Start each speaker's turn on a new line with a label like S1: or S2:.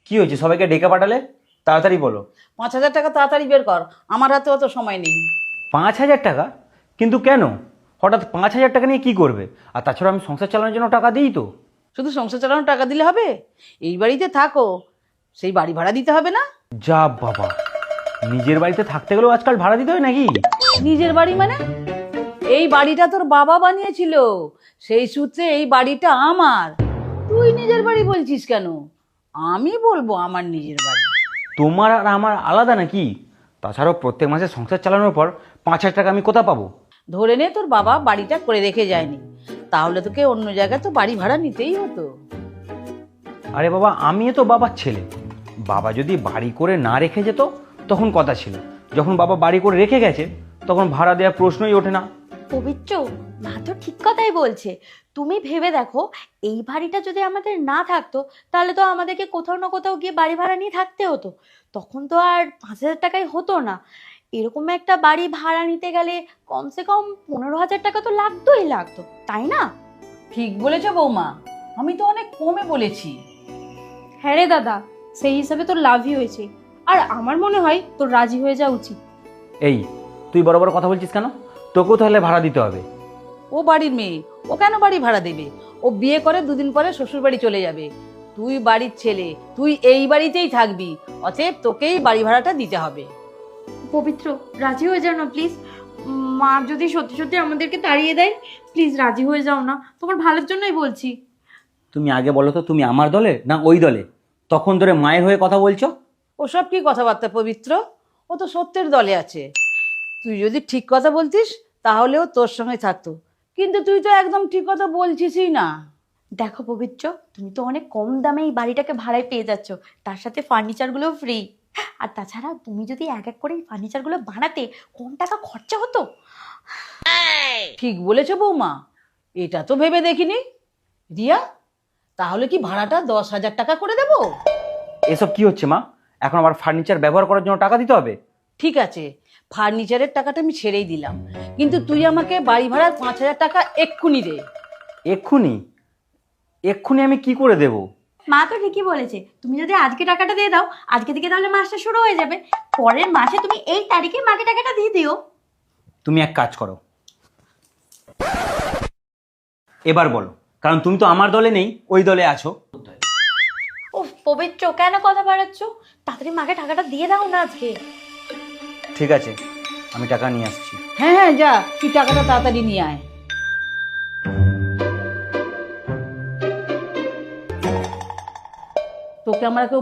S1: কি হয়েছে, সবাইকে ডেকে পাঠালে? তাড়াতাড়ি বলো।
S2: 5,000 টাকা তাড়াতাড়ি বের কর, আমার হাতে অত সময় নেই।
S1: 5,000 টাকা? কিন্তু কেন? হঠাৎ 5,000 টাকা নিয়ে কি করবে? আর তাছাড়া আমি সংসার চালানোর জন্য টাকা দিই তো।
S2: শুধু সংসার চালানোর টাকা দিলে হবে? এই বাড়িতে থাকো, সেই বাড়ি ভাড়া দিতে হবে না?
S1: যা বাবা, নিজের বাড়িতে থাকতে গেলেও আজকাল ভাড়া দিতে হয় নাকি?
S2: নিজের বাড়ি মানে? এই বাড়িটা তোর বাবা বানিয়েছিল, সেই সূত্রে এই বাড়িটা আমার। তুই নিজের বাড়ি বলছিস কেন? আমি বলবো আমার নিজের বাড়ি।
S1: তোমার আর আমার আলাদা নাকি? তাছাড়াও প্রত্যেক মাসে সংসার চালানোর পর 5,000 টাকা আমি কোথা পাবো?
S2: ধরে নে তোর বাবা বাড়িটা করে রেখে যায়নি, তাহলে তোকে অন্য জায়গায় তো বাড়ি ভাড়া নিতেই হতো।
S1: আরে বাবা, আমিও তো বাবার ছেলে। বাবা যদি বাড়ি করে না রেখে যেত তখন কথা ছিল, যখন বাবা বাড়ি করে রেখে গেছে তখন ভাড়া দেওয়ার প্রশ্নই ওঠে না।
S3: পবিত্র, মা তো ঠিক কথাই বলছে। তুমি ভেবে দেখো, এই বাড়িটা যদি আমাদের না থাকতো, তাহলে তো আমাদেরকে কোথাও না কোথাও গিয়ে বাড়ি ভাড়া নিয়ে থাকতে হতো। তখন তো আর 5,000 টাকায় হতো না। এরকম একটা বাড়ি ভাড়া নিতে গেলে কমসে কম 15,000 টাকা তো লাগতোই লাগতো, তাই না?
S2: ঠিক বলেছ বৌমা, আমি তো অনেক কমে বলেছি।
S4: হ্যাঁ রে দাদা, সেই হিসাবে তোর লাভই হয়েছে। আর আমার মনে হয় তোর রাজি হয়ে যাওয়া উচিত।
S1: এই, তুই বড় বড় কথা বলছিস কেন? তোকেও তাহলে ভাড়া দিতে হবে।
S2: ও বাড়ির মেয়ে, ও কেন বাড়ি ভাড়া দেবে? ও বিয়ে করে 2 দিন পরে শ্বশুর বাড়ি চলে যাবে। তুই বাড়ির ছেলে, তুই এই বাড়িতেই থাকবি, অতএব তোকেই বাড়ি ভাড়াটা দিতে হবে।
S4: পবিত্র, রাজি হয়ে যাও না প্লিজ। মা যদি সত্যি সত্যি আমাদেরকে তাড়িয়ে দেয়, প্লিজ রাজি হয়ে যাও না, তোমার ভালোর জন্যই বলছি।
S1: তুমি আগে বলো তো, তুমি আমার দলে না ওই দলে? তখন ধরে মায়ের হয়ে কথা বলছো।
S2: ওসব কি কথাবার্তা পবিত্র? ও তো সত্যের দলে আছে। তুই যদি ঠিক কথা বলতিস তাহলেও তোর সঙ্গে থাকতো, কিন্তু তুই তো একদম ঠিক কথা বলছিসই না।
S3: দেখো পবিত্র, তুমি তো অনেক কম দামে এই বাড়িটাকে ভাড়ায় পেয়ে যাচ্ছ, তার সাথে ফার্নিচারগুলো ফ্রি। আর তাছাড়া তুমি যদি এক এক করে এই ফার্নিচারগুলো বানাতে, কম টাকা খরচা হতো।
S2: ঠিক বলেছ বৌমা, এটা তো ভেবে দেখিনি। রিয়া, তাহলে কি ভাড়াটা 10,000 টাকা করে দেবো?
S1: এসব কি হচ্ছে মা? এখন আবার ফার্নিচার ব্যবহার করার জন্য টাকা দিতে হবে?
S2: ঠিক আছে, ফার্নিচারের টাকাটা আমি ছেড়েই দিলাম, কিন্তু তুই আমাকে বাড়ি ভাড়ার 5,000 টাকা এক্ষুনি দে।
S1: এক্ষুনি? এক্ষুনি আমি কি করে দেব?
S3: মা তো ঠিকই বলেছে, তুমি যদি আজকে টাকাটা দিয়ে দাও, আজকে থেকে তাহলে মাসটা শুরু হয়ে যাবে। পরের মাসে তুমি এই তারিখে মাকে টাকাটা দিয়ে দিও।
S1: তুমি এক কাজ করো, এবার বলো, কারণ তুমি তো আমার দলে নেই, ওই দলে আছো।
S3: ও পবিত্র, কেন কথা বাড়াচ্ছ? তাড়াতাড়ি মাকে টাকাটা দিয়ে দাও না আজকে।
S1: ঠিক আছে, আমি টাকা নিয়ে আসছি।
S2: হ্যাঁ হ্যাঁ, যা, তুই টাকাটা তাড়াতাড়ি নিয়ে আয়। তোকে আমরা কেউ